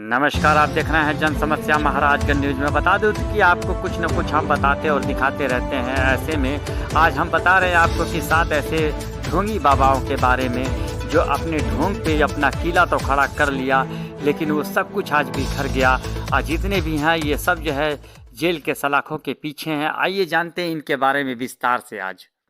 नमस्कार, आप देख रहे हैं जन समस्या महाराजगंज न्यूज में। बता दूं कि आपको कुछ न कुछ हम बताते और दिखाते रहते हैं। ऐसे में आज हम बता रहे हैं आपको कि 7 ऐसे ढोंगी बाबाओं के बारे में जो अपने ढोंग पे अपना किला तो खड़ा कर लिया, लेकिन वो सब कुछ आज बिखर गया। आज जितने भी हैं ये सब जो है जेल के सलाखों के पीछे हैं। आइए जानते हैं इनके बारे में विस्तार से।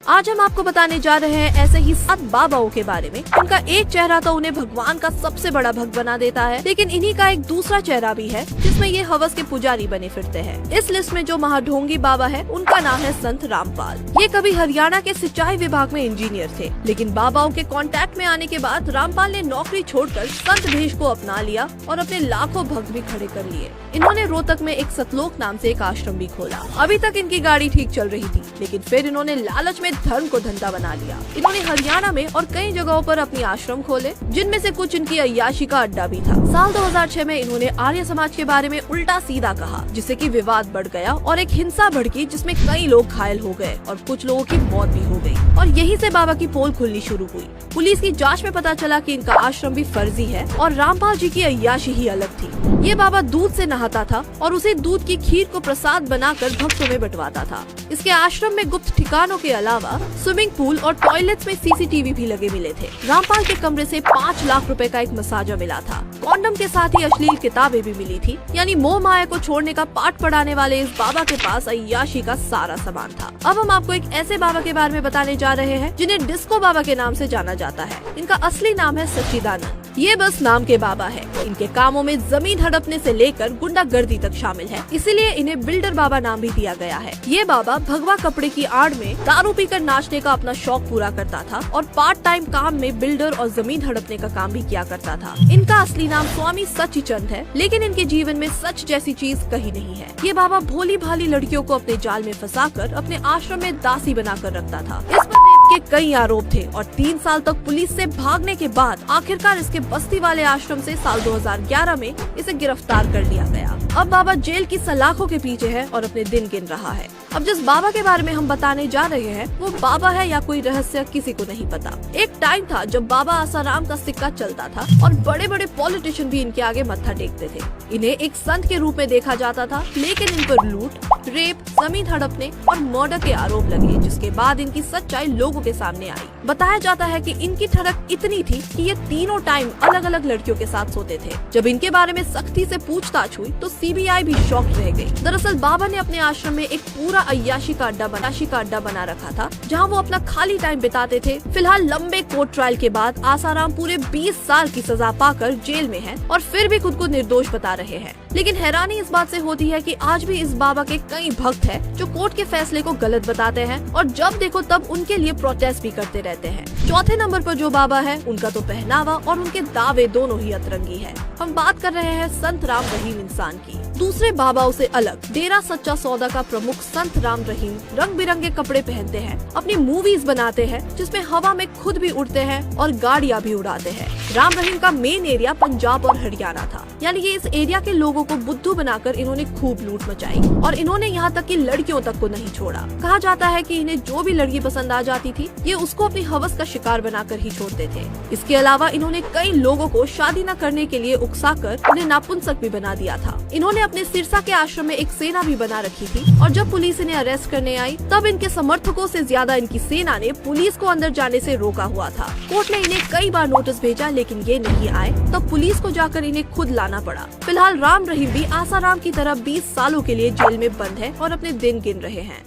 आज हम आपको बताने जा रहे हैं ऐसे ही 7 बाबाओं के बारे में। इनका एक चेहरा तो उन्हें भगवान का सबसे बड़ा भक्त बना देता है, लेकिन इन्हीं का एक दूसरा चेहरा भी है जिसमें ये हवस के पुजारी बने फिरते हैं। इस लिस्ट में जो महाढोंगी बाबा है उनका नाम है संत रामपाल। ये कभी हरियाणा के सिंचाई विभाग में इंजीनियर थे, लेकिन बाबाओं के कांटेक्ट में आने के बाद रामपाल ने नौकरी छोड़कर संत भेष को अपना लिया और अपने लाखों भक्त भी खड़े कर लिए। इन्होंने रोहतक में एक सतलोक नाम से एक आश्रम भी खोला। अभी तक इनकी गाड़ी ठीक चल रही थी, लेकिन फिर इन्होंने लालच में धर्म को धंधा बना लिया। इन्होंने हरियाणा में और कई जगहों पर अपने आश्रम खोले, जिनमें से कुछ इनकी अय्याशी का अड्डा भी था। साल 2006 में इन्होंने आर्य समाज के बारे में उल्टा सीधा कहा, जिससे कि विवाद बढ़ गया और एक हिंसा भड़की, जिसमें कई लोग घायल हो गए और कुछ लोगों की मौत भी हो गई। और यहीं से बाबा की पोल खुलनी शुरू हुई। पुलिस की जांच में पता चला कि इनका आश्रम भी फर्जी है और रामपाल जी की अय्याशी ही अलग थी। ये बाबा दूध से नहाता था और उसे दूध की खीर को प्रसाद बनाकर भक्तों में बंटवाता था। इसके आश्रम में गुप्त ठिकानों के अलावा स्विमिंग पूल और टॉयलेट्स में सीसीटीवी भी लगे मिले थे। रामपाल के कमरे से 5 लाख रुपए का एक मसाजा मिला था। कॉन्डम के साथ ही अश्लील किताबें भी मिली थी। यानी मोह माया को छोड़ने का पाठ पढ़ाने वाले इस बाबा के पास अय्याशी का सारा सामान था। अब हम आपको एक ऐसे बाबा के बारे में बताने जा रहे हैं जिन्हें डिस्को बाबा के नाम से जाना जाता है। इनका असली नाम है सच्चिदानंद। ये बस नाम के बाबा है। इनके कामों में जमीन हड़पने से लेकर गुंडागर्दी तक शामिल है, इसीलिए इन्हें बिल्डर बाबा नाम भी दिया गया है। ये बाबा भगवा कपड़े की आड़ में दारू पीकर नाचने का अपना शौक पूरा करता था और पार्ट टाइम काम में बिल्डर और जमीन हड़पने का काम भी किया करता था। इनका असली नाम स्वामी सच्चिचंद है, लेकिन इनके जीवन में सच जैसी चीज कहीं नहीं है। ये बाबा भोली भाली लड़कियों को अपने जाल में फंसाकर अपने आश्रम में दासी बनाकर रखता था। इस पर के कई आरोप थे और 3 साल तक पुलिस से भागने के बाद आखिरकार इसके बस्ती वाले आश्रम से साल 2011 में इसे गिरफ्तार कर लिया गया। अब बाबा जेल की सलाखों के पीछे है और अपने दिन गिन रहा है। अब जिस बाबा के बारे में हम बताने जा रहे हैं वो बाबा है या कोई रहस्य, किसी को नहीं पता। एक टाइम था जब बाबा आसाराम का सिक्का चलता था और बड़े बड़े पॉलिटिशियन भी इनके आगे मत्था टेकते थे। इन्हें एक संत के रूप में देखा जाता था, लेकिन इन पर लूट, रेप, जमीन हड़पने और मर्डर के आरोप लगे, जिसके बाद इनकी सच्चाई लोगों के सामने आई। बताया जाता है कि इनकी ठड़क इतनी थी कि ये तीनों टाइम अलग अलग लड़कियों के साथ सोते थे। जब इनके बारे में सख्ती से पूछताछ हुई तो सीबीआई भी शॉक्ड रह गई। दरअसल बाबा ने अपने आश्रम में एक पूरा अय्याशी का अड्डा बना रखा था, जहां वो अपना खाली टाइम बिताते थे। फिलहाल लंबे कोर्ट ट्रायल के बाद आसाराम पूरे 20 साल की सजा पाकर जेल में है और फिर भी खुद को निर्दोष बता रहे हैं। लेकिन हैरानी इस बात से होती है कि आज भी इस बाबा के कई भक्त हैं जो कोर्ट के फैसले को गलत बताते हैं और जब देखो तब उनके लिए प्रोटेस्ट भी करते रहते हैं। चौथे नंबर पर जो बाबा है उनका तो पहनावा और उनके दावे दोनों ही अतरंगी है। हम बात कर रहे हैं संत राम रहीम इंसान की। दूसरे बाबाओं से अलग डेरा सच्चा सौदा का प्रमुख संत राम रहीम रंग बिरंगे कपड़े पहनते हैं, अपनी मूवीज बनाते हैं जिसमें हवा में खुद भी उड़ते हैं और गाड़ियां भी उड़ाते हैं। राम रहीम का मेन एरिया पंजाब और हरियाणा था, यानी कि इस एरिया के लोगों को बुद्धू बनाकर इन्होंने खूब लूट मचाई और इन्होंने यहाँ तक कि लड़कियों तक को नहीं छोड़ा। कहा जाता है कि इन्हें जो भी लड़की पसंद आ जाती थी ये उसको अपनी हवस का शिकार बनाकर ही छोड़ते थे। इसके अलावा इन्होंने कई लोगों को शादी न करने के लिए उकसाकर उन्हें नापुंसक भी बना दिया था। इन्होंने अपने सिरसा के आश्रम में एक सेना भी बना रखी थी और जब पुलिस इन्हें अरेस्ट करने आई तब इनके समर्थकों से ज्यादा इनकी सेना ने पुलिस को अंदर जाने से रोका हुआ था। कोर्ट ने इन्हें कई बार नोटिस भेजा, लेकिन ये नहीं आए, तब पुलिस को जाकर इन्हें खुद लाना पड़ा। फिलहाल राम रहीम भी आसाराम की तरह 20 सालों के लिए जेल में बंद है और अपने दिन गिन रहे हैं।